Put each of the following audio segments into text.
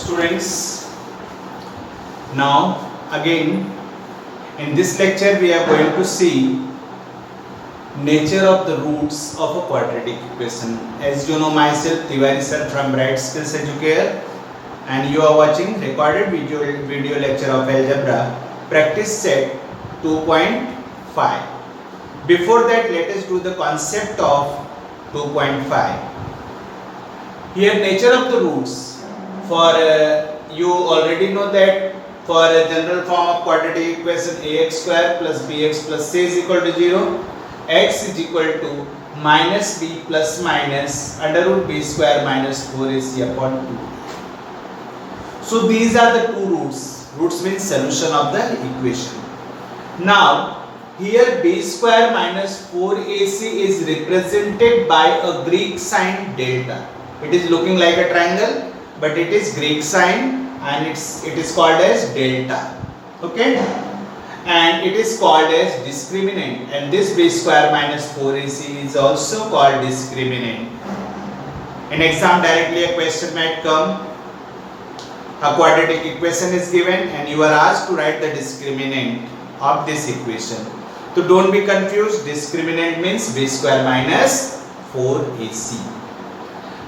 Students, now again in this lecture we are going to see nature of the roots of a quadratic equation. As you know, myself Tiwari sir from Bright Skills Educare, and you are watching recorded video lecture of algebra practice set 2.5. Before that, let us do the concept of 2.5. Here nature of the roots. For you already know that for a general form of quadratic equation ax square plus bx plus c is equal to 0, x is equal to minus b plus minus under root b square minus 4ac upon 2. So these are the two roots. Roots means solution of the equation. Now here b square minus 4ac is represented by a Greek sign delta. It is looking like a triangle, but it is Greek sign and it is called as delta. Okay, and it is called as discriminant, and this b square minus 4ac is also called discriminant. In exam directly a question might come, a quadratic equation is given and you are asked to write the discriminant of this equation. So don't be confused, discriminant means b square minus 4ac.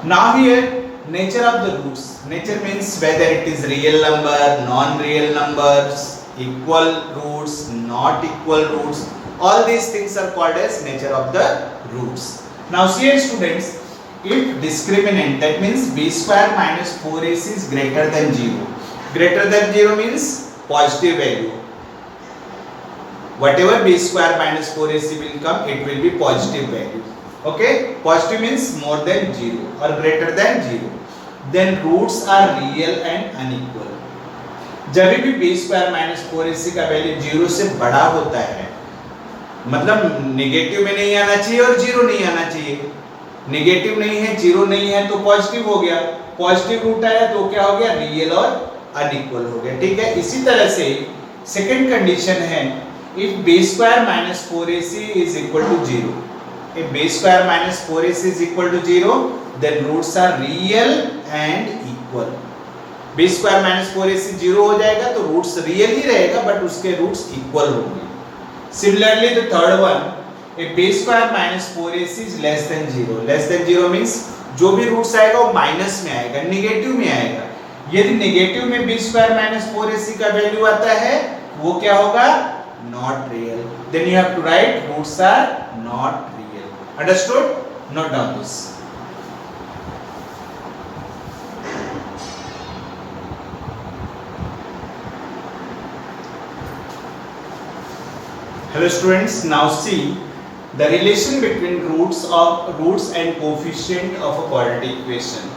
Now here nature of the roots. Nature means whether it is real number, non-real numbers, equal roots, not equal roots. All these things are called as nature of the roots. Now see students, if discriminant, that means b square minus 4ac is greater than 0. Greater than 0 means positive value. Whatever b square minus 4ac will come, it will be positive value. Okay, positive means more than 0 or greater than 0. Then roots are real and unequal. जब भी b square minus 4ac का value 0 से बड़ा होता है, मतलब negative में नहीं आना चाहिए और 0 नहीं आना चाहिए. नेगेटिव नहीं है, 0 नहीं है तो पॉजिटिव हो गया. पॉजिटिव रूट आया तो क्या हो गया, रियल और अनइक्वल हो गया. ठीक है, इसी तरह से सेकंड कंडीशन है, if b square minus 4ac is equal to 0. If b square minus 4ac is equal to 0, then roots are real and equal. b square minus 4ac 0 हो जाएगा तो roots real ही रहेगा, but उसके roots equal होंगे. Similarly, the third one, if b square minus 4ac is less than 0. Less than 0 means जो भी roots आएगा वो माइनस में आएगा, निगेटिव में आएगा. यदि निगेटिव में b square minus 4ac का वैल्यू आता है, वो क्या होगा, not real. Then you have to write roots are not real. Understood? Note down this. Hello students, now see the relation between roots and coefficient of a quadratic equation.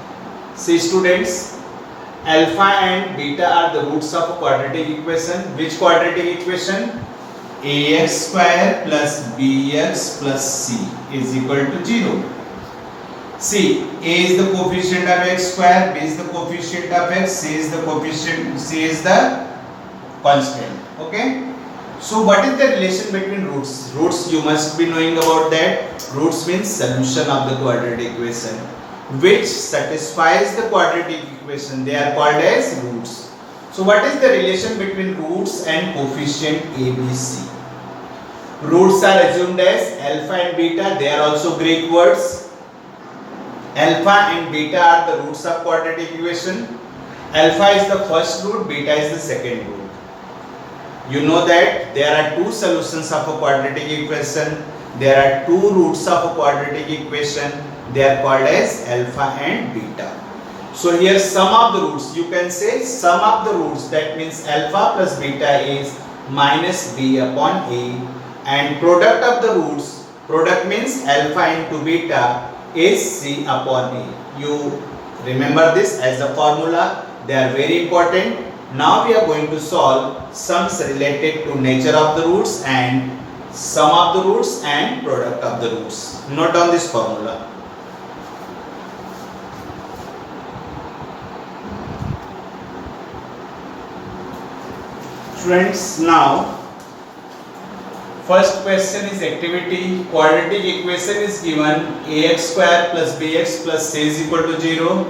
See students, alpha and beta are the roots of a quadratic equation. Which quadratic equation? ax square plus bx plus c is equal to 0. See, a is the coefficient of x square, b is the coefficient of x, c is the coefficient, c is the constant. Okay. So what is the relation between roots? Roots, you must be knowing about that. Roots means solution of the quadratic equation which satisfies the quadratic equation. They are called as roots. So what is the relation between roots and coefficient ABC? Roots are assumed as alpha and beta. They are also Greek words. Alpha and beta are the roots of quadratic equation. Alpha is the first root, beta is the second root. You know that there are two solutions of a quadratic equation. There are two roots of a quadratic equation. They are called as alpha and beta. So here sum of the roots, you can say sum of the roots, that means alpha plus beta is minus b upon a, and product of the roots, product means alpha into beta, is c upon a. You remember this as a formula, they are very important. Now we are going to solve sums related to nature of the roots and sum of the roots and product of the roots. Note down this formula. Friends, now first question is activity. Quadratic equation is given ax square plus bx plus c is equal to 0.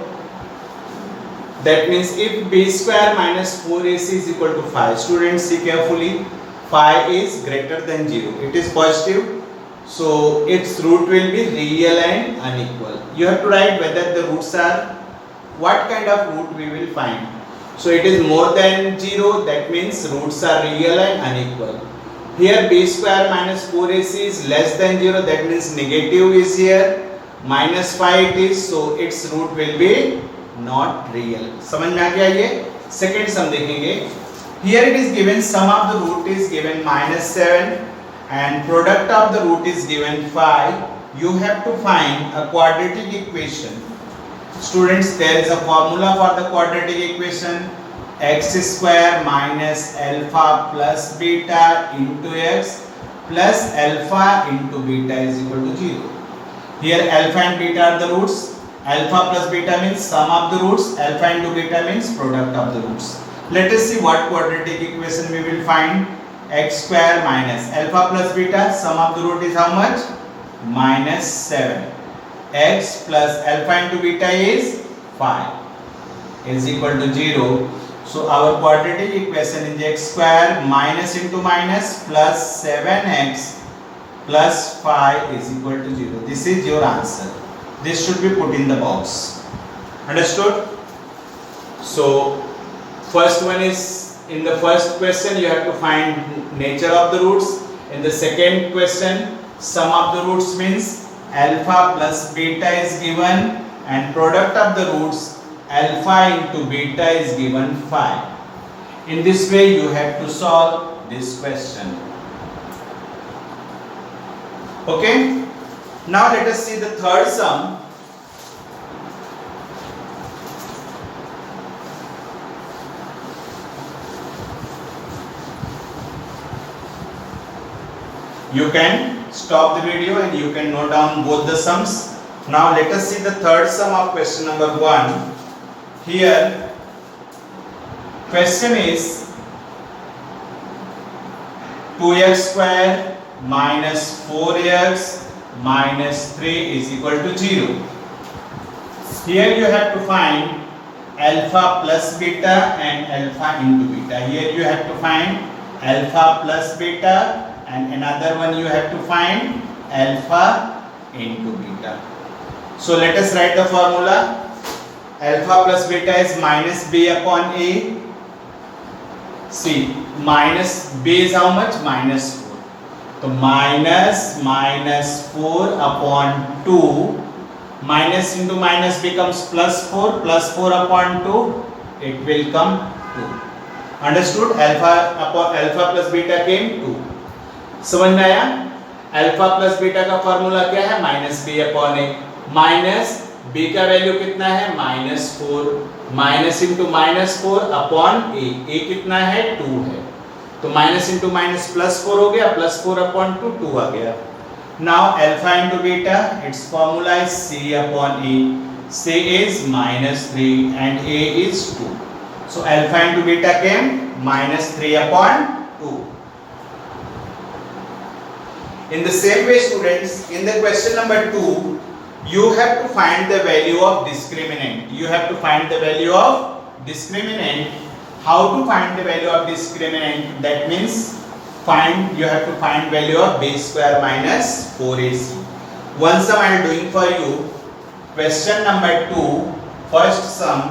That means if b square minus 4ac is equal to 5, students see carefully, 5 is greater than 0, it is positive, so its root will be real and unequal. You have to write whether the roots are, what kind of root we will find. So it is more than 0, that means roots are real and unequal. Here b square minus 4ac is less than 0, that means negative is here, minus 5 it is, so its root will be not real. समझ में आ गया ये? Second sum देखेंगे. Here it is given sum of the root is given -7 and product of the root is given 5. You have to find a quadratic equation. Students, there is a formula for the quadratic equation. X square minus alpha plus beta into x plus alpha into beta is equal to 0. Here alpha and beta are the roots. Alpha plus beta means sum of the roots. Alpha into beta means product of the roots. Let us see what quadratic equation we will find. X square minus alpha plus beta, sum of the root is how much? -7. X plus alpha into beta is 5 is equal to 0. So our quadratic equation is x square minus into minus plus 7x plus 5 is equal to 0. This is your answer. This should be put in the box. Understood? So first one is, in the first question you have to find nature of the roots. In the second question, sum of the roots means alpha plus beta is given and product of the roots alpha into beta is given 5. In this way you have to solve this question. Okay? Now let us see the third sum. You can stop the video and you can note down both the sums. Now let us see the third sum of question number 1. Here question is 2x square minus 4x minus 3 is equal to 0. Here you have to find alpha plus beta and alpha into beta. Here you have to find alpha plus beta and another one you have to find alpha into beta. So let us write the formula. Alpha plus beta is minus b upon a. See, minus b is how much? Minus 4. So minus 4 upon 2. Minus into minus becomes plus 4. Plus 4 upon 2. It will come 2. Understood? Alpha plus beta came 2. समझ में आया? Alpha plus beta का formula क्या है? Minus B upon A. Minus B का value कितना है? -4. Minus into -4 upon ए. ए कितना है? 2 है. तो माइनस इंटू माइनस +4 हो गया. +4 अपॉन 2 2 आ गया. Now alpha into beta, its formula is C upon A. C is -3 and A is 2. So alpha into beta came -3 upon 2. In the same way, students, in the question number 2, you have to find the value of discriminant. You have to find the value of discriminant. How to find the value of discriminant? That means you have to find value of b square minus 4ac. One sum I am doing for you. Question number 2, first sum.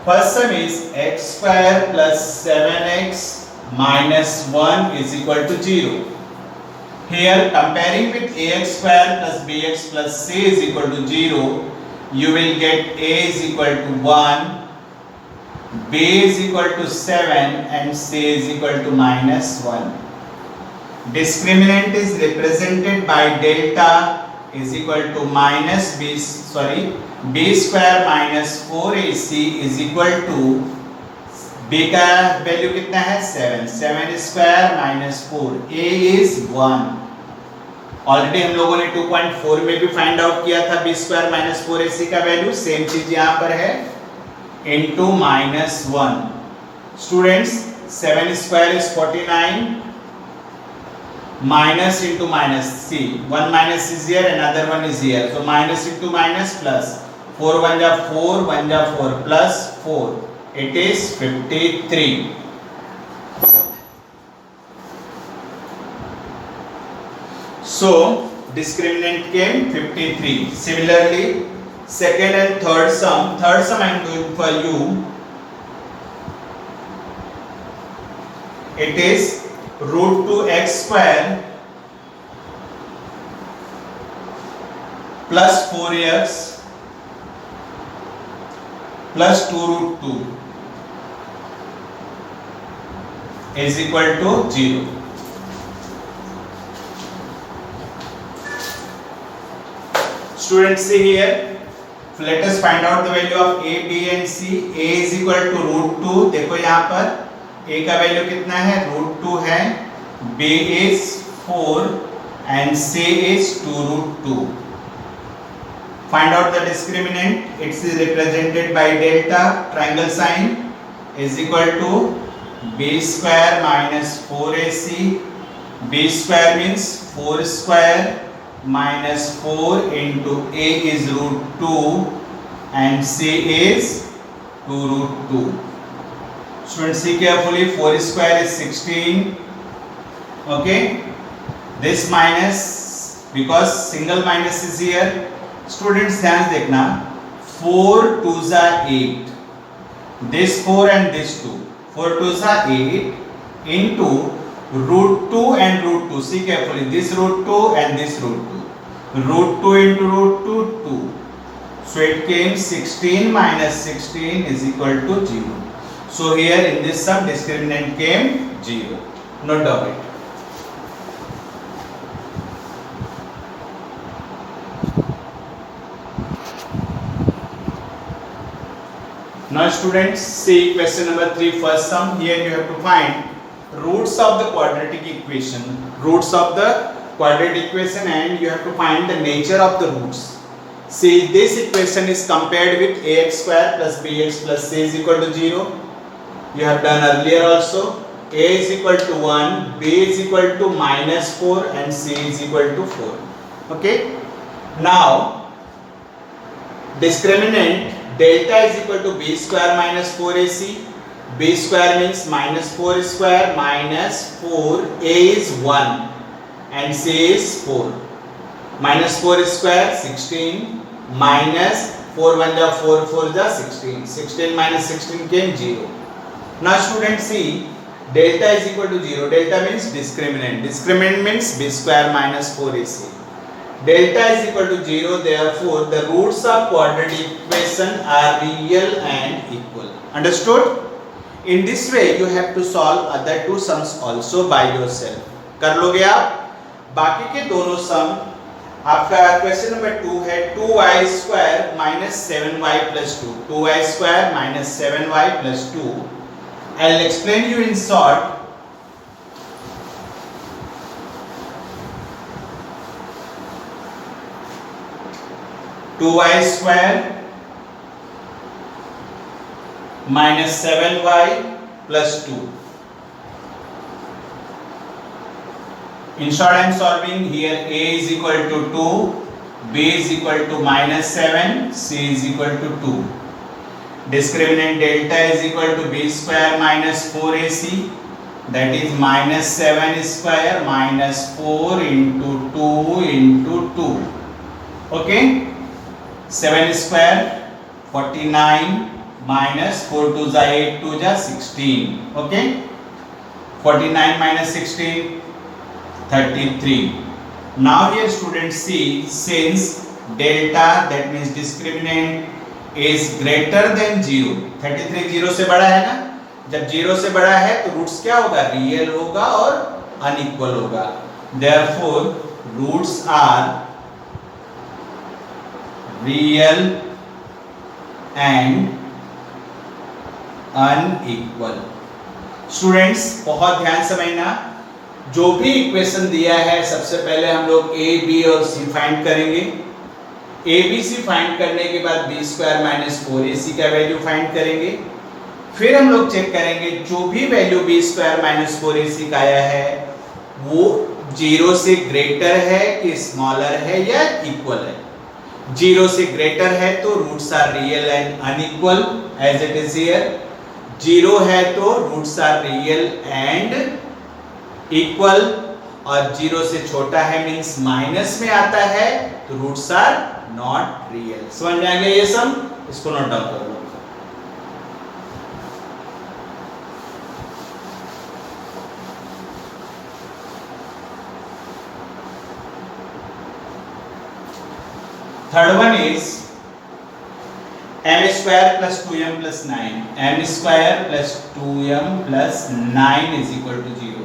First sum is x square plus 7x minus 1 is equal to 0. Here comparing with ax square plus bx plus c is equal to 0, you will get a is equal to 1, b is equal to 7 and c is equal to -1. Discriminant is represented by delta is equal to b square minus 4ac is equal to b का value कितना है? 7. 7 square minus 4. a is 1. Already हम लोगों ने 2.4 में भी find out किया था b स्क्वायर माइनस 4ac का वैल्यू. सेम चीज यहाँ पर है into -1. Students 7 square is 49. Minus into minus, see 1 minus is here, another one is here, so minus into minus plus. 4 1 जा 4, 1 जा 4 plus 4. It is 53. So discriminant came 53. Similarly, second and third sum. Third sum I am doing for you. It is root 2x square plus 4x plus 2 root 2 is equal to 0. Students, see here. Let us find out the value of a, b and c. a is equal to root 2. देखो यहाँ पर a का value कितना है, root 2 है, b is 4 and c is 2 root 2. Find out the discriminant. It is represented by delta triangle sign is equal to b square minus 4ac. b square means 4 square minus 4 into a is root 2 and c is 2 root 2. Students, see carefully. 4 square is 16. Okay, this minus, because single minus is here. Students, ध्यान देखना, 4 2s are 8. This 4 and this 2. 4 2s are 8 into root 2 and root 2. See carefully. This root 2 and this root 2. Root 2 into root 2, 2. So it came 16 minus 16 is equal to 0. So here in this sum discriminant came 0. Note down it. Now students, see question number 3, first sum. Here you have to find roots of the quadratic equation. Roots of the quadratic equation, and you have to find the nature of the roots. See, this equation is compared with ax square plus bx plus c is equal to 0. You have done earlier also. A is equal to 1, b is equal to minus 4 and c is equal to 4. Okay. Now discriminant delta is equal to b square minus 4ac. b square means minus 4 square minus 4, a is 1 and c is 4. Minus 4 square 16 minus 4 1 ja 4 4 ja 16. 16 minus 16 came 0. Now students, see, delta is equal to 0. Delta means discriminant. Discriminant means b square minus 4ac. Delta is equal to 0, therefore the roots of quadratic equation are real and equal. Understood? In this way you have to solve other two sums also by yourself. कर लोगे आप? बाकी के दोनों सम आपका question number 2 है 2y square minus 7y plus 2. 2y square minus 7y plus 2. I'll explain you in short. Two Y square minus 7y plus 2. In short, I am solving here. A is equal to 2, b is equal to minus 7, c is equal to 2. Discriminant delta is equal to b square minus 4ac, that is minus 7 square minus 4 into 2 into 2. Okay, 7 square 49 minus 4 2 ja 8 2 ja 16. Okay, 49 minus 16 33. Now here students, see, since delta, that means discriminant is greater than 0. 33 0 से बड़ा है ना. जब 0 से बड़ा है तो roots क्या होगा, रियल होगा और अनइक्वल होगा. Therefore roots are real and unequal. Students, बहुत ध्यान समझना. जो भी इक्वेशन दिया है सबसे पहले हम लोग a, b और c फाइंड करेंगे. a, b, c फाइंड करने के बाद b स्क्वायर माइनस 4ac का वैल्यू फाइंड करेंगे. फिर हम लोग चेक करेंगे जो भी value b square minus 4ac का आया है वो 0 से ग्रेटर है कि स्मॉलर है या इक्वल है. 0 से ग्रेटर है तो roots are real and unequal as it is here. 0 है तो roots are real and equal, और 0 से छोटा है मींस माइनस में आता है तो रूट्स आर नॉट रियल। समझ में आ गया ये सब? इसको नोट डाउन कर लो। Third one is m square plus 2m plus 9. M square plus 2m plus 9 is equal to 0.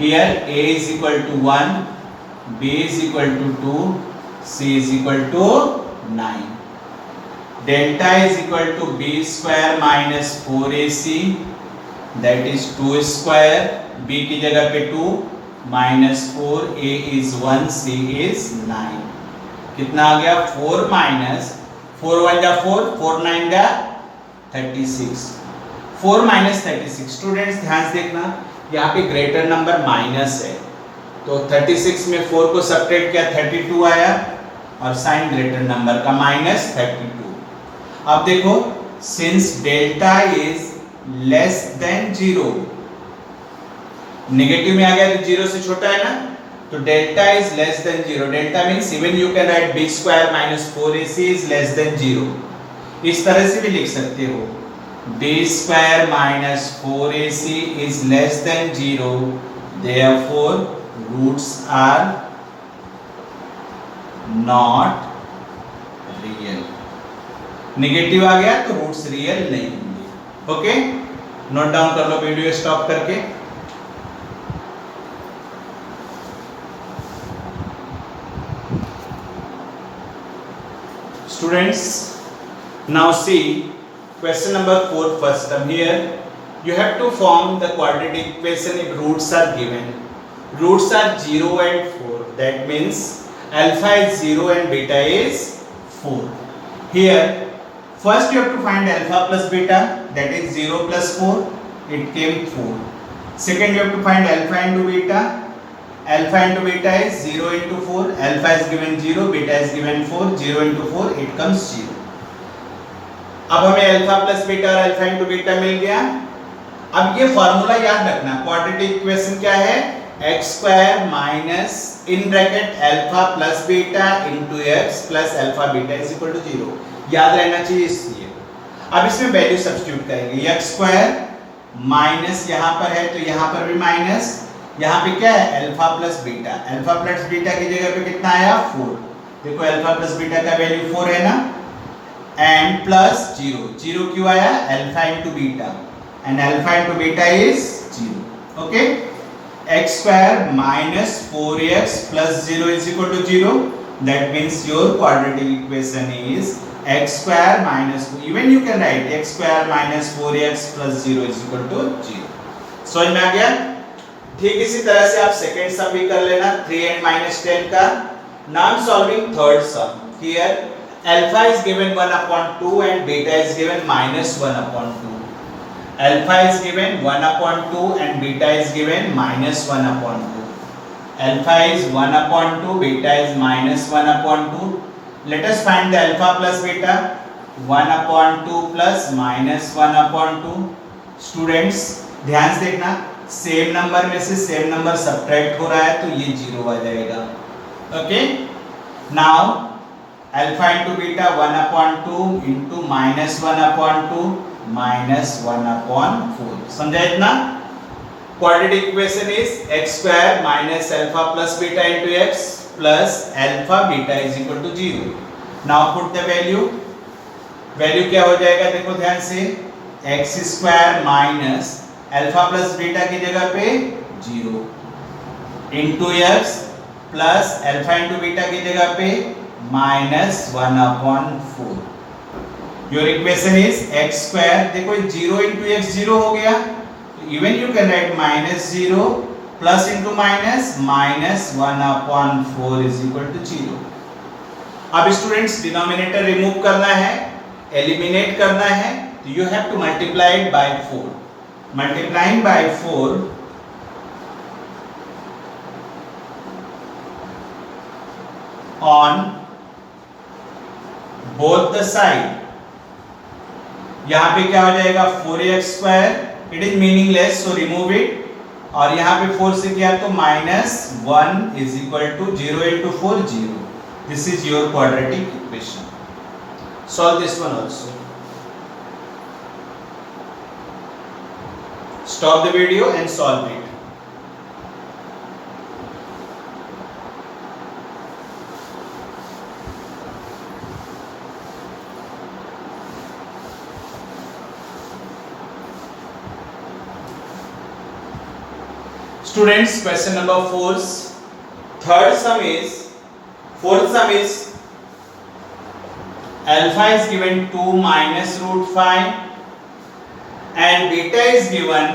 Here a is equal to 1, b is equal to 2, c is equal to 9. Delta is equal to b square minus 4ac, that is 2 square, b की जगह पे 2 minus 4, a is 1, c is 9. कितना आ गया? 4 minus 4 1 जा 4, 4 9 जा 36, 4 minus 36। Students ध्यान से देखना, यहाँ पे ग्रेटर नंबर माइनस है तो 36 में 4 को सब्ट्रैक्ट किया 32 आया, और साइन ग्रेटर नंबर का माइनस 32। अब देखो, since delta is less than 0, negative में आ गया तो 0 से छोटा है ना, तो delta is less than 0। Delta means even you can write b square minus 4ac is less than 0। इस तरह से भी लिख सकते हो, b square minus 4ac is less than 0, therefore roots are not real. Negative आ गया तो रूट्स रियल नहीं होंगे। ओके, नोट डाउन कर लो वीडियो स्टॉप करके। Students, now see question number 4 first term. Here you have to form the quadratic equation if roots are given. Roots are 0 and 4. That means alpha is 0 and beta is 4. Here first you have to find alpha plus beta, that is 0 plus 4, it came 4. Second you have to find alpha into beta. Alpha into beta is 0 into 4. Alpha is given 0, beta is given 4. 0 into 4, it comes 0. अब हमें alpha plus beta और alpha into beta मिल गया। अब ये formula याद रखना, quadratic equation क्या है? X square minus in bracket alpha plus beta into X plus alpha beta is equal to 0। याद रहना चाहिए इसलिए। अब इसमें वैल्यू सब्स्टिट्यूट करेंगे, एक्स स्क्वायर माइनस यहाँ पर है तो यहाँ पर भी माइनस, यहाँ पे क्या है? Alpha plus beta. Alpha plus beta की जगह पे कितना आया? 4। देखो अल्फा प्लस बीटा का वैल्यू 4 है ना, एंड प्लस 0। 0 क्यों आया? Alpha into beta, and alpha into beta is 0। Okay, X square minus 4x plus 0 is equal to 0। That means your quadratic equation is X square minus, even you can write X square minus 4x plus 0 is equal to 0। समझ में आ गया? ठीक इसी तरह से आप second sum भी कर लेना, 3n minus 10 का। Now I'm solving third sum. Here alpha is given 1/2 and beta is given -1/2. Alpha is given 1/2 and beta is given -1/2. Alpha is 1/2, beta is -1/2. Let us find the alpha plus beta. 1/2 plus -1/2. Students ध्यान से देखना, same number में से same number subtract हो रहा है तो ये 0 आ जाएगा। Okay, now alpha into beta 1/2 into -1/2 -1/4। समझा इतना? Quadratic equation is X square minus alpha plus beta into X plus alpha beta is equal to 0। Now put the value. Value क्या हो जाएगा? देखो ध्यान से, X square minus alpha plus beta की जगह पे 0 into X plus alpha into beta की जगह पे -1/4। Your equation is X square, देखो 0 इंटू एक्स 0 हो गया, even you can write -0 plus into minus -1/4 is equal to 0। अब स्टूडेंट्स डिनोमिनेटर रिमूव करना है, एलिमिनेट करना है, तो you have to multiply it by 4। Multiplying by 4 on both the side, यहाँ पे क्या हो जाएगा 4x², it is meaningless so remove it, और यहाँ पे 4 से किया तो -1 is equal to 0 into 4 0. This is your quadratic equation. Solve this one also. Stop the video and solve it. Students, question number 4. Fourth sum is alpha is given 2 minus root 5 and beta is given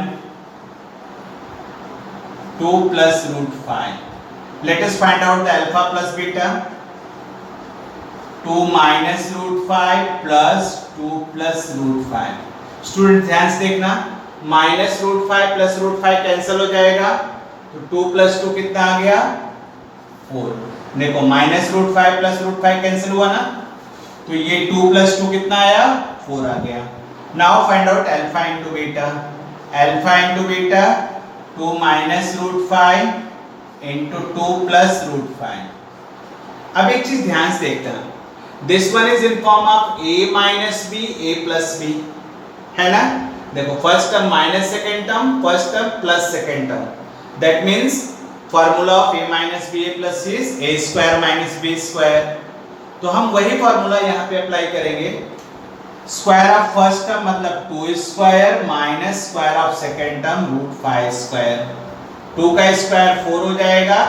2 plus root 5. Let us find out the alpha plus beta. 2 minus root 5 plus 2 plus root 5. Student ध्यान से देखना, minus root 5 plus root 5 cancel हो जाएगा, तो 2 plus 2 कितना आ गया 4. देखो minus root 5 plus root 5 cancel हुआ ना, तो ये 2 प्लस 2 कितना आया 4 आ गया. Now find out alpha into beta. Alpha into beta 2 minus root 5 into 2 plus root 5. अब एक चीज ध्यान से देखना, this one is in form of a minus b, a plus b, है ना. देखो first term minus second term, first term plus second term, that means formula of a minus b a plus c is a square minus b square. तो हम वही formula यहाँ पे apply करेंगे. Square of first term मतलब 2 square minus square of second term root 5 square. 2 का square 4 हो जाएगा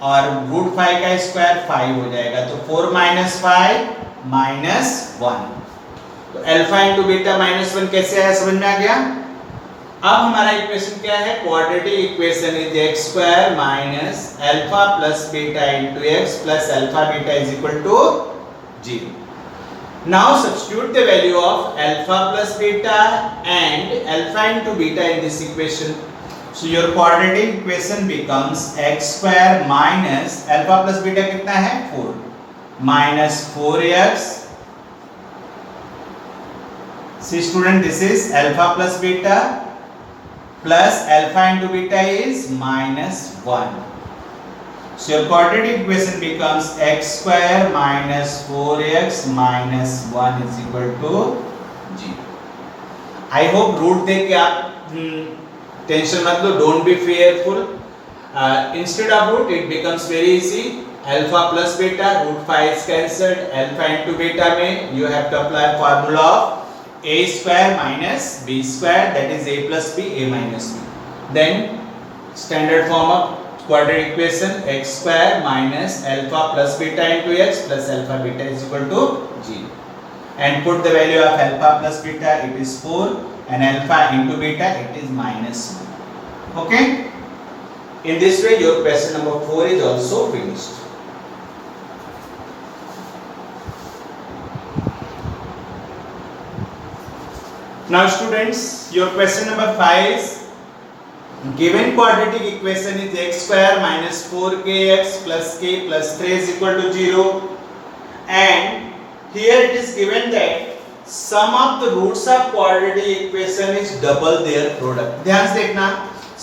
और रूट 5 का स्क्वायर 5 हो जाएगा, तो 4 minus 5 minus 1. तो अल्फा इंटू बीटा -1 कैसे आया, समझ में आ गया. अब हमारा इक्वेशन क्या है, quadratic equation is x² minus alpha plus beta into x plus alpha beta is equal to 0. Now substitute the value of alpha plus beta and alpha into beta in this equation. So your quadratic equation becomes x² minus alpha plus beta कितना है 4 minus 4x. See student, this is alpha plus beta plus alpha into beta is -1. So your quadratic equation becomes x² minus 4x minus 1 is equal to 0. I hope root देख के आप tension मत लो, don't be fearful. Instead of root it becomes very easy. Alpha plus beta, root 5 is cancelled. Alpha into beta में you have to apply formula of a square minus b square, that is a plus b, a minus b. Then standard form of quadratic equation x² minus alpha plus beta into x plus alpha beta is equal to 0. And put the value of alpha plus beta, it is 4, and alpha into beta it is -1. Okay, in this way your question number 4 is also finished. Now students, your question number 5 is given quadratic equation is x² minus 4kx plus k plus 3 is equal to 0, and here it is given that sum of the roots of quadratic equation is double their product. ध्यान से देखना,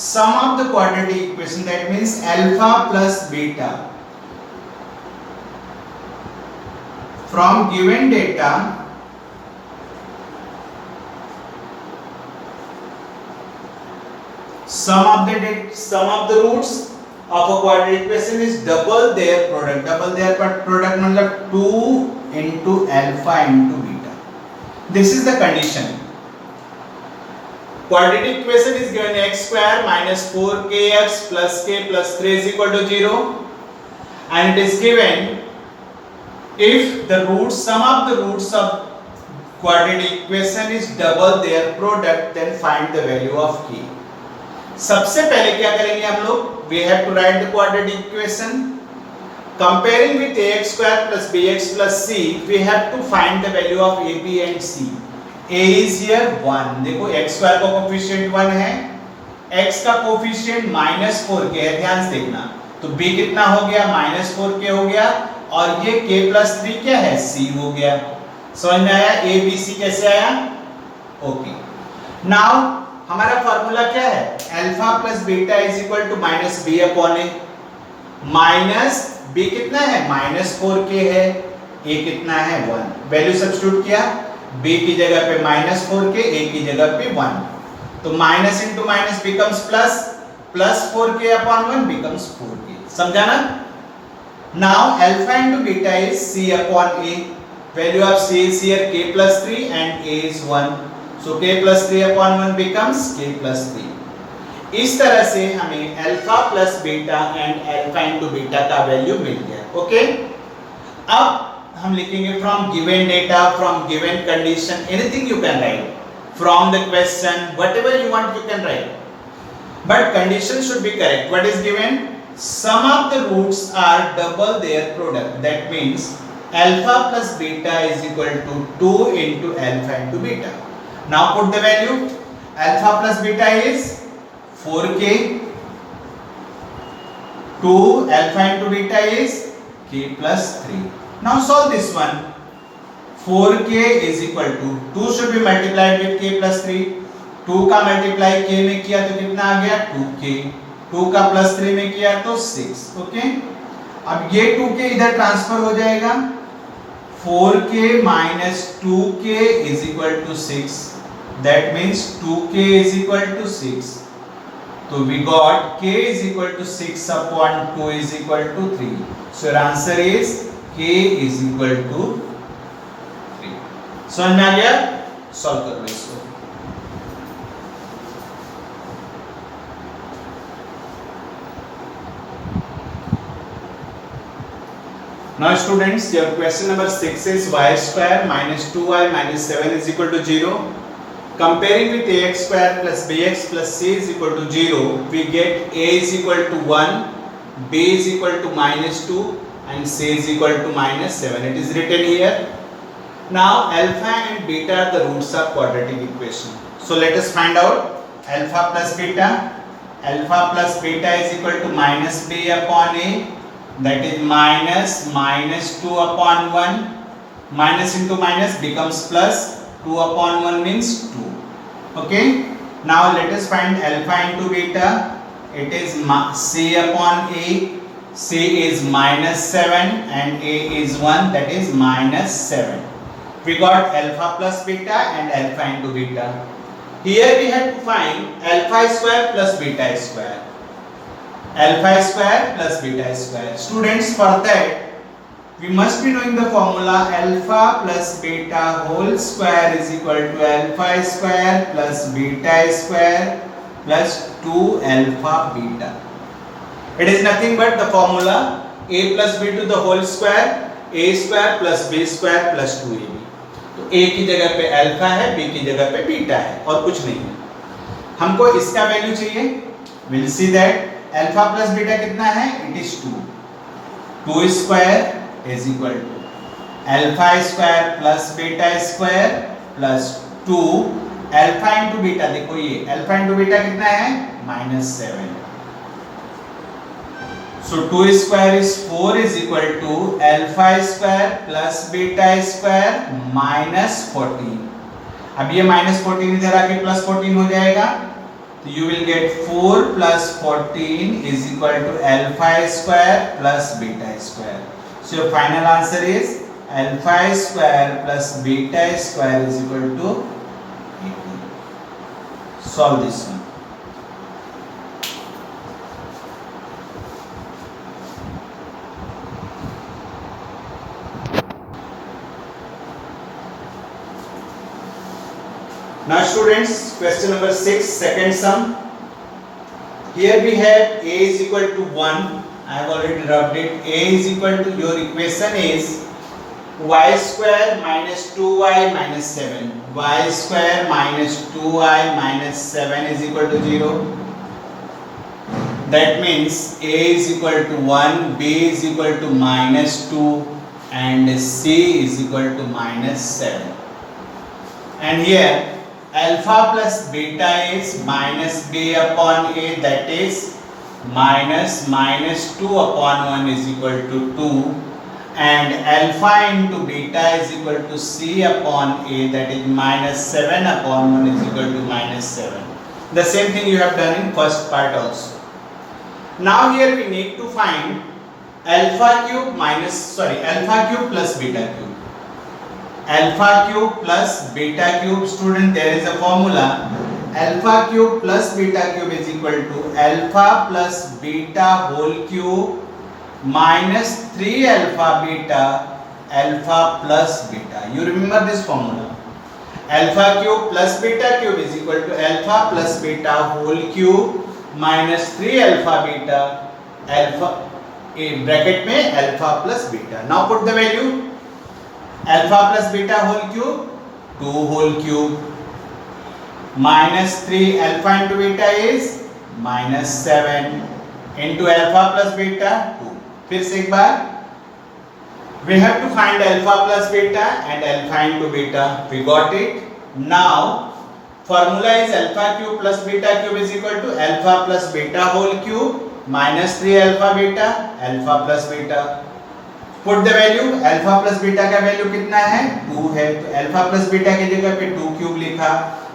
sum of the quadratic equation, that means alpha plus beta from given data sum of the roots of a quadratic equation is double their product. Double their product मतलब 2 into alpha into beta. This is the condition. Quadratic equation is given x² minus 4kx plus k plus 3 is equal to 0, and it is given if the sum of the roots of quadratic equation is double their product, then find the value of k. सबसे पहले क्या करेंगे हम लोग, we have to write the quadratic equation comparing with ax² plus bx plus c. We have to find the value of a, b and c. a is here 1. देखो x² का coefficient 1 है, x का coefficient -4k है, ध्यान से देखना. तो b कितना हो गया -4k हो गया, और ये k plus 3 क्या है c हो गया. समझ में आया? ए बी सी कैसे आया? ओके, नाउ हमारा फॉर्मूला क्या है? Alpha plus beta is equal to minus B upon A. Minus B कितना है? माइनस 4k है, ए कितना है? 1। वैल्यू सब्स्टिट्यूट किया, b की जगह पे माइनस 4k, a की जगह पे 1, तो minus into minus becomes plus, plus 4k upon 1 becomes 4k। समझा ना? Now alpha into beta is c upon a। Value of c is here k plus 3 and a is 1, so k plus 3 upon 1 becomes k plus 3। इस तरह से हमें alpha plus beta and alpha into beta का value मिल गया। Okay, अब हम लिखेंगे from given data, from given condition, anything you can write, from the question, whatever you want you can write, but condition should be correct. What is given? Sum of the roots are double their product, that means alpha plus beta is equal to 2 into alpha into beta. Now put the value, alpha plus beta is 4k, 2 alpha into beta is k plus 3। Now solve this one। 4k is equal to 2 should be multiplied with k plus 3। 2 का multiply k में किया तो कितना आ गया? 2k। 2 का plus 3 में किया तो 6। ओके, अब ये 2k इधर ट्रांसफर हो जाएगा। 4k minus 2k is equal to 6। That means 2k is equal to 6। So we got k is equal to 6 upon 2 is equal to 3. So your answer is k is equal to 3। समझ में आ गया? Solve कर लो इसको। Now students, your question number 6 is y square minus 2y minus 7 is equal to 0. Comparing with ax square plus bx plus c is equal to 0, we get a is equal to 1, b is equal to minus 2 and c is equal to minus 7. It is written here. Now alpha and beta are the roots of quadratic equation. So let us find out alpha plus beta. Alpha plus beta is equal to minus b upon a, that is minus 2 upon 1. Minus into minus becomes plus, 2 upon 1 means 2. Okay, now let us find alpha into beta. It is c upon a. c is minus 7 and a is 1, that is minus 7. We got alpha plus beta and alpha into beta. Here we have to find alpha square plus beta square. Alpha square plus beta square. Students, for that we must be knowing the formula alpha plus beta whole square is equal to alpha square plus beta square plus 2 alpha beta. It is nothing but the formula a plus b to the whole square, a square plus b square plus 2ab. तो a की जगह पे alpha है, b की जगह पे beta है और कुछ नहीं है। हमको इसका वैल्यू चाहिए। We'll see that alpha plus beta कितना है? It is 2. 2 square is equal to alpha square plus beta square plus 2 alpha into beta। देखो ये alpha into beta कितना है? minus 7। So 2 square is 4 is equal to alpha square plus beta square minus 14। अब ये minus 14 इधर आके plus 14 हो जाएगा, तो you will get 4 plus 14 is equal to alpha square plus beta square। So your final answer is alpha square plus beta square is equal to 18. Solve this one। Now students, question number 6, second sum. Here we have a is equal to 1. I have already rubbed it. A is equal to, your equation is y square minus 2y minus 7. Y square minus 2y minus 7 is equal to 0. That means a is equal to 1, b is equal to minus 2 and c is equal to minus 7. And here alpha plus beta is minus b upon a, that is minus 2 upon 1 is equal to 2 and alpha into beta is equal to c upon a, that is minus 7 upon 1 is equal to minus 7. The same thing you have done in first part also. Now here we need to find alpha cube plus beta cube. Alpha cube plus beta cube, student, there is a formula. Alpha cube plus beta cube is equal to alpha plus beta whole cube minus 3 alpha beta alpha plus beta. You remember this formula. Alpha cube plus beta cube is equal to alpha plus beta whole cube minus 3 alpha beta alpha in bracket में alpha plus beta. Now put the value. Alpha plus beta whole cube 2 whole cube minus 3 alpha into beta is minus 7 into alpha plus beta 2. फिर से एक बार, we have to find alpha plus beta and alpha into beta. We got it. Now formula is alpha cube plus beta cube is equal to alpha plus beta whole cube minus 3 alpha beta alpha plus beta. Put the value. alpha plus beta का value कितना है 2 है, तो alpha plus beta की जगह पे 2 cube लिखा,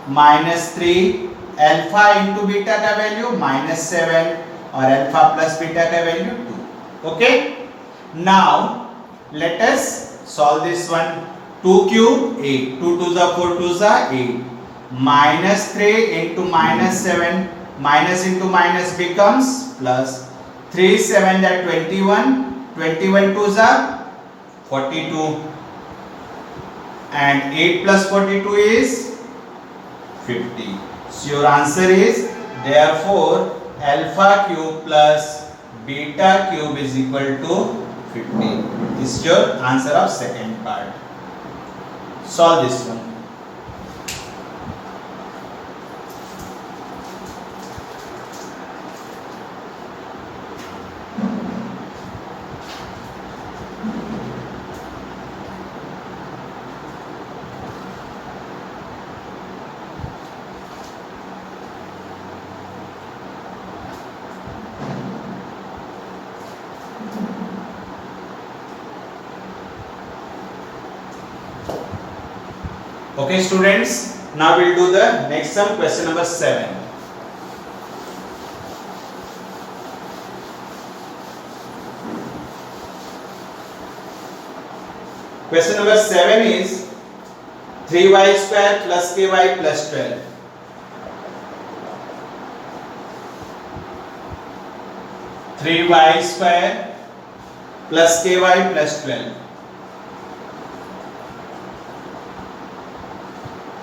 minus 3 alpha into beta का वैल्यू minus 7 और alpha plus beta का value 2. Okay, now let us solve this one. 2 cube 8, 2 2s are 4 2s are 8, minus 3 into minus 7, minus into minus becomes plus, 3 7 are 21, 21 2s are 42 and 8 plus 42 is 50. So your answer is therefore alpha cube plus beta cube is equal to 50. This is your answer of second part. Solve this one. Okay students, now we'll do the next sum, question number 7. Question number 7 is 3y square plus ky plus 12. 3y square plus ky plus 12.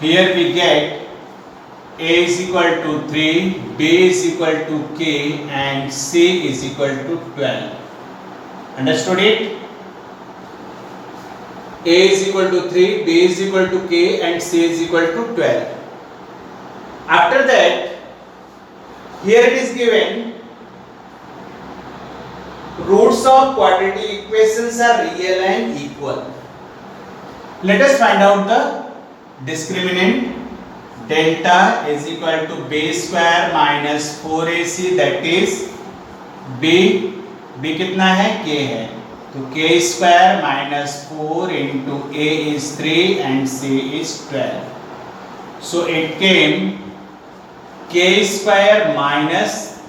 Here we get a is equal to 3, b is equal to k and c is equal to 12. Understood it? A is equal to 3, b is equal to k and c is equal to 12. After that, here it is given roots of quadratic equations are real and equal. Let us find out the discriminant. Delta is equal to b square minus 4ac, that is b कितना है k है, तो k square minus 4 into a is 3 and c is 12. So it came k square minus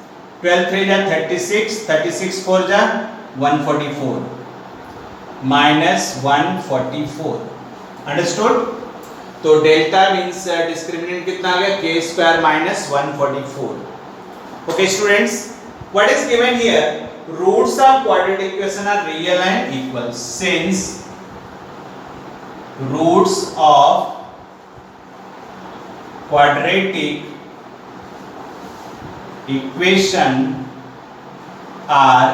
12 3 जा 36, 36 4 जा 144 minus 144. Understood? तो delta means discriminant कितना आ गया k square minus 144. Okay students, what is given here? Roots of quadratic equation are real and equal. Since roots of quadratic equation are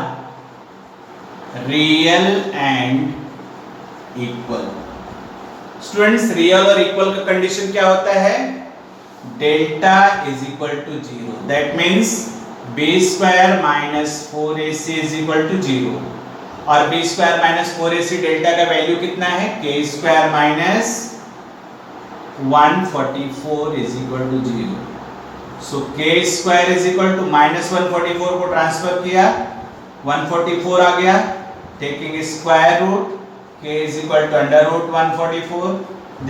real and equal. Students, real और equal का condition क्या होता है? Delta is equal to 0. That means B square minus 4ac is equal to 0 और B square minus 4ac delta का value कितना है? k square minus 144 is equal to 0. So k square is equal to minus 144 को transfer किया, 144 आ गया, taking square root, k is equal to under root 144.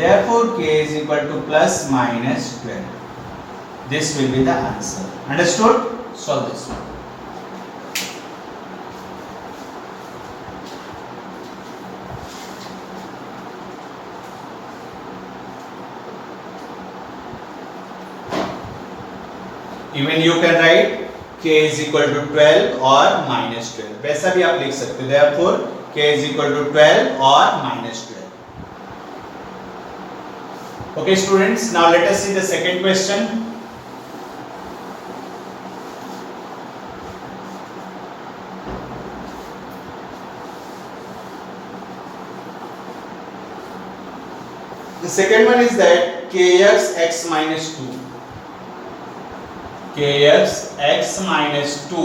Therefore k is equal to plus minus 12. This will be the answer. Understood? Solve this one. Even you can write k is equal to 12 or minus 12. वैसा भी आप लिख सकते हो. Therefore k is equal to 12 or minus 12. Okay students, now let us see the second question. The second one is that kx x minus 2. kx x minus 2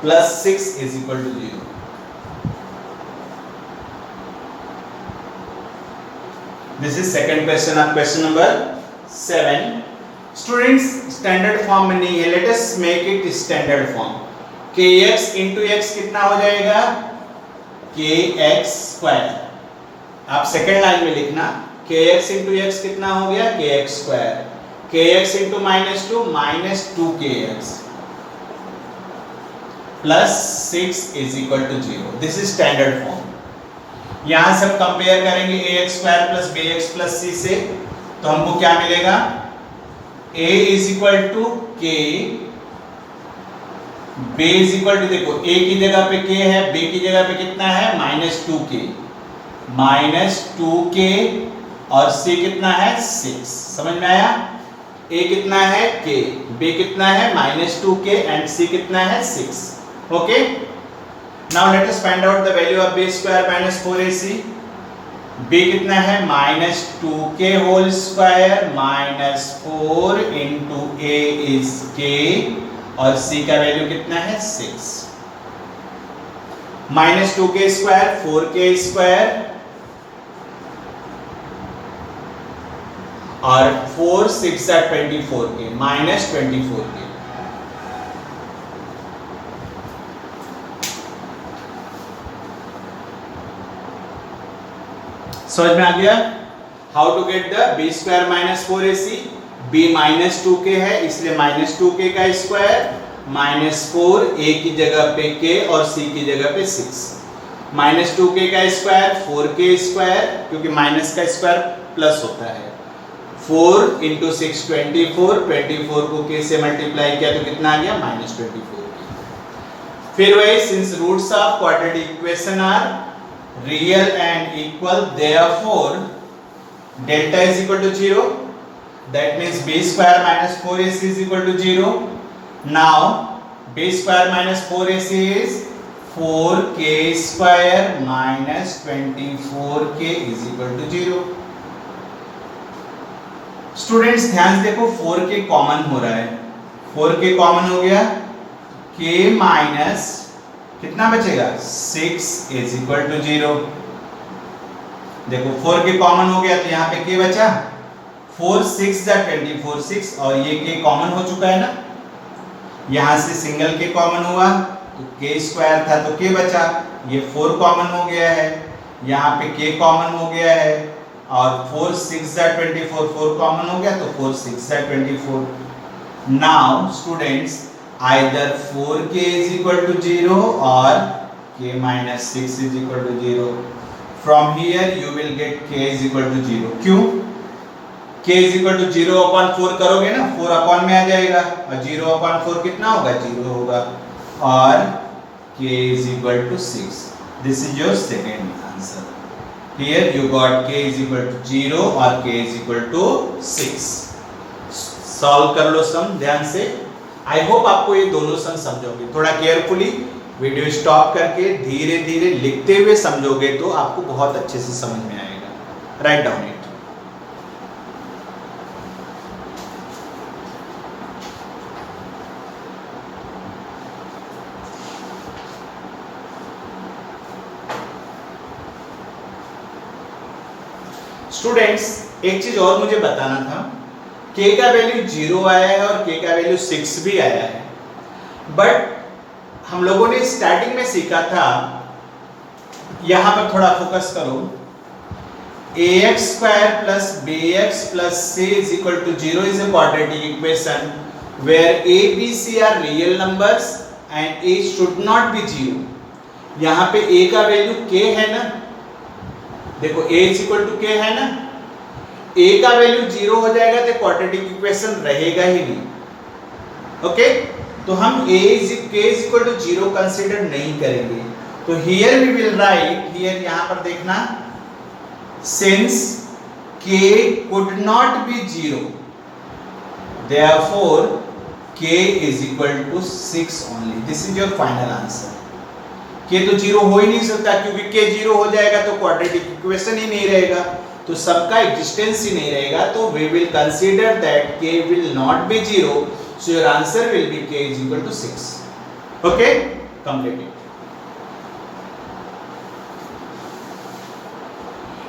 plus 6 is equal to 0. This is second question of question number 7. Students, standard form में नहीं है. Let us make it standard form. kx into x कितना हो जाएगा? kx square. आप second line में लिखना kx into x कितना हो गया? kx square. kx into minus 2 minus 2kx plus 6 is equal to 0. This is standard form. यहां से हम कंपेयर करेंगे ax square plus bx plus c से, तो हमको क्या मिलेगा? a is equal to k, b is equal to, देखो a की जगह पे k है, b की जगह पे कितना है? minus 2k, minus 2k और c कितना है? 6. समझ में आया? a कितना है? k, b कितना है? minus 2k and c कितना है? 6. okay, now let us find out the value of b square minus 4ac. b कितना है? minus 2k whole square minus 4 into a is k और c का वैल्यू कितना है? 6. minus 2k square 4k square और 4 6 are 24k minus 24k. समझ में आ गया? How to get the b square minus 4ac. b minus 2k है इसलिए माइनस 2k का स्क्वायर माइनस 4, a की जगह पे k और c की जगह पे 6. माइनस 2k का स्क्वायर 4k स्क्वायर, क्योंकि माइनस का स्क्वायर प्लस होता है. 4 इंटू 6 24, 24 को k से मल्टीप्लाई किया तो कितना आ गया? माइनस 24. फिर वही, since roots of quadratic equation are real and equal, therefore delta is equal to 0. That means b square minus 4ac is equal to 0. Now b square minus 4ac is 4k square minus 24k is equal to 0. Students ध्यान से देखो, 4k common हो रहा है. 4k common हो गया, k minus कितना बचेगा? 6 इज इक्वल टू 0. देखो 4k कॉमन हो गया तो यहाँ पे k बचा. 4 6 जा 24 6 और ये k कॉमन हो चुका है ना. यहाँ से सिंगल k कॉमन हुआ तो k स्क्वायर था तो k बचा. ये 4 कॉमन हो गया है, यहाँ पे k कॉमन हो गया है और 4 6 जा 24, 4 कॉमन हो गया तो 4 6 जा 24. Now students either 4k is equal to 0 or k minus 6 is equal to 0. From here you will get k is equal to 0. क्यों? k is equal to 0 upon 4 करोगे ना, 4 upon में आ जाएगा और 0 upon 4 कितना होगा? 0 होगा. और k is equal to 6. This is your second answer. Here you got k is equal to 0 और k is equal to 6. Solve कर लो सम ध्यान से. आई होप आपको ये दोनों सम समझोगे. थोड़ा केयरफुली वीडियो स्टॉप करके धीरे धीरे लिखते हुए समझोगे तो आपको बहुत अच्छे से समझ में आएगा. Write down it. स्टूडेंट्स एक चीज और मुझे बताना था. k का वैल्यू 0 आया है और k का वैल्यू 6 भी आया है, बट हम लोगों ने स्टार्टिंग में सीखा था, यहां पर थोड़ा फोकस करो, ax square plus bx plus c is equal to 0 is a quadratic equation where a, b, c are real numbers and a should not be 0. यहाँ पे a का वैल्यू k है ना, देखो a is equal to k है ना, a का value 0 हो जाएगा तो क्वाड्रेटिक इक्वेशन रहेगा ही नहीं. ओके, तो हम k is equal to 0 consider नहीं करेंगे. तो here we will write, here यहाँ पर देखना, since k could not be 0, therefore k is equal to 6 only. This is your final answer. k तो 0 हो ही नहीं सकता, क्योंकि k 0 हो जाएगा तो क्वाड्रेटिक इक्वेशन ही नहीं रहेगा, तो सबका एग्जिस्टेंस ही नहीं रहेगा. तो we will consider that k will not be 0, so your answer will be k is equal to 6. Okay, complete it.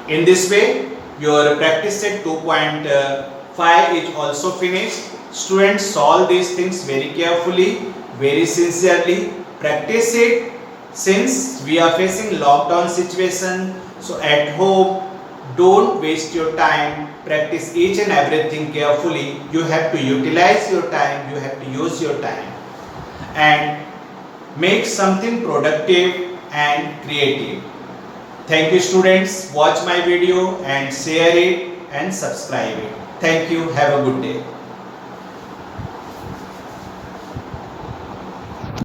In this way, your practice set 2.5 is also finished. Students, solve these things very carefully, very sincerely. Practice it, since we are facing lockdown situation. So at home, don't waste your time. Practice each and everything carefully. You have to utilize your time. You have to use your time and make something productive and creative. Thank you, students. Watch my video and share it and subscribe it. Thank you. Have a good day.